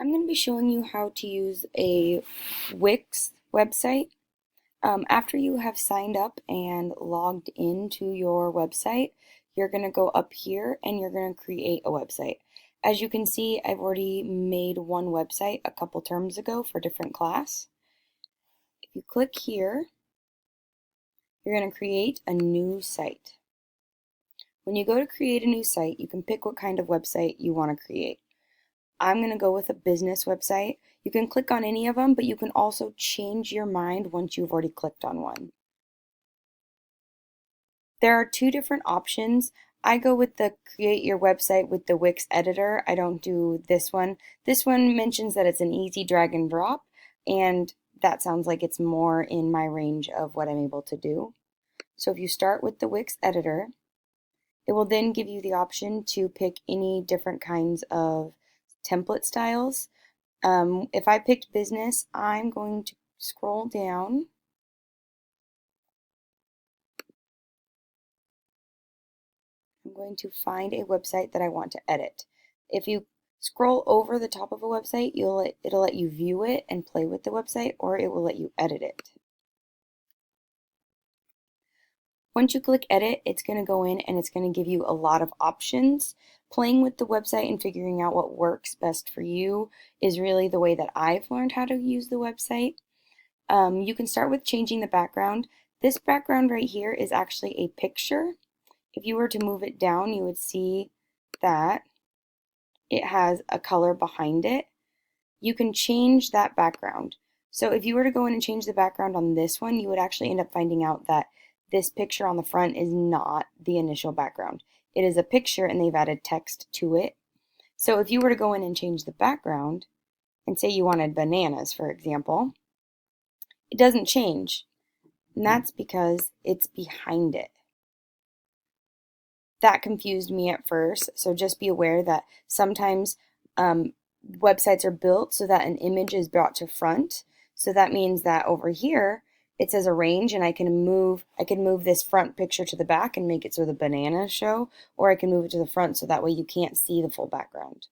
I'm going to be showing you how to use a Wix website. After you have signed up and logged into your website, you're going to go up here and you're going to create a website. As you can see, I've already made one website a couple terms ago for a different class. If you click here, you're going to create a new site. When you go to create a new site, you can pick what kind of website you want to create. I'm going to go with a business website. You can click on any of them, but you can also change your mind once you've already clicked on one. There are two different options. I go with the create your website with the Wix editor. I don't do this one. This one mentions that it's an easy drag and drop, and that sounds like it's more in my range of what I'm able to do. So if you start with the Wix editor, it will then give you the option to pick any different kinds of template styles. If I picked business, I'm going to scroll down. I'm going to find a website that I want to edit. If you scroll over the top of a website, it'll let you view it and play with the website, or it will let you edit it. Once you click edit, it's going to go in and it's going to give you a lot of options. Playing with the website and figuring out what works best for you is really the way that I've learned how to use the website. You can start with changing the background. This background right here is actually a picture. If you were to move it down, you would see that it has a color behind it. You can change that background. So if you were to go in and change the background on this one, you would actually end up finding out that this picture on the front is not the initial background. It is a picture and they've added text to it. So if you were to go in and change the background and say you wanted bananas, for example, it doesn't change. And that's because it's behind it. That confused me at first, so just be aware that sometimes websites are built so that an image is brought to front. So that means that over here it says arrange, and I can move this front picture to the back and make it so the bananas show, or I can move it to the front so that way you can't see the full background.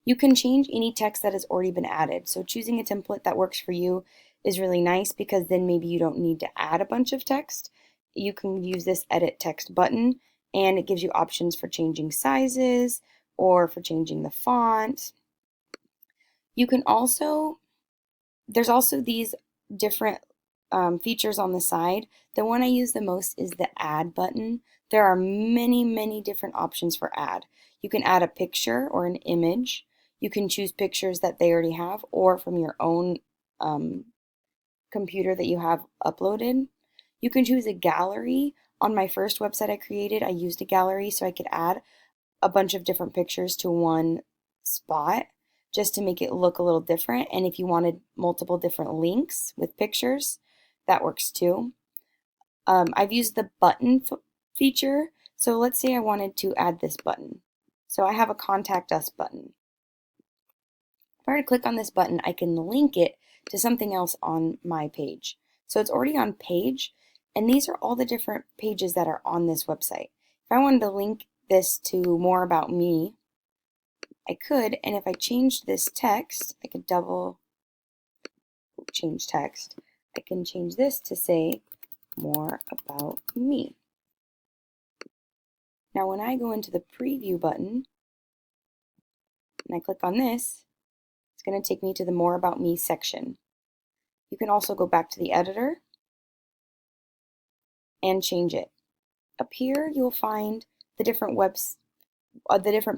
You can change any text that has already been added. So choosing a template that works for you is really nice because then maybe you don't need to add a bunch of text. You can use this edit text button and it gives you options for changing sizes or for changing the font. You can also, there's also these different features on the side. The one I use the most is the add button. There are many, many different options for add. You can add a picture or an image. You can choose pictures that they already have or from your own computer that you have uploaded. You can choose a gallery. On my first website I created, I used a gallery so I could add a bunch of different pictures to one spot just to make it look a little different. And if you wanted multiple different links with pictures, that works too. I've used the button feature. So let's say I wanted to add this button. So I have a contact us button. If I were to click on this button, I can link it to something else on my page. So it's already on page, and these are all the different pages that are on this website. If I wanted to link this to more about me, I could, and if I changed this text, I could change text. I can change this to say more about me. Now when I go into the preview button and I click on this, it's going to take me to the more about me section. You can also go back to the editor and change it. Up here you'll find the different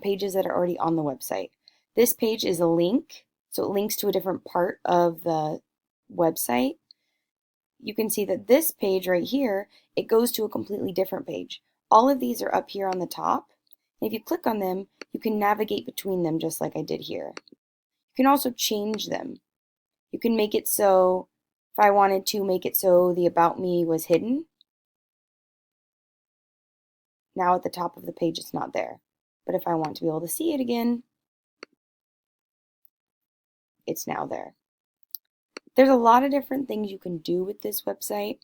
pages that are already on the website. This page is a link, so it links to a different part of the website. You can see that this page right here, it goes to a completely different page. All of these are up here on the top. And if you click on them, you can navigate between them just like I did here. You can also change them. You can make it so, if I wanted to make it so the about me was hidden, now at the top of the page it's not there. But if I want to be able to see it again, it's now there. There's a lot of different things you can do with this website.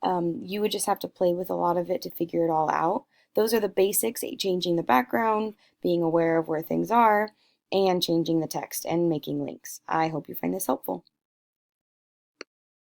You would just have to play with a lot of it to figure it all out. Those are the basics: changing the background, being aware of where things are, and changing the text and making links. I hope you find this helpful.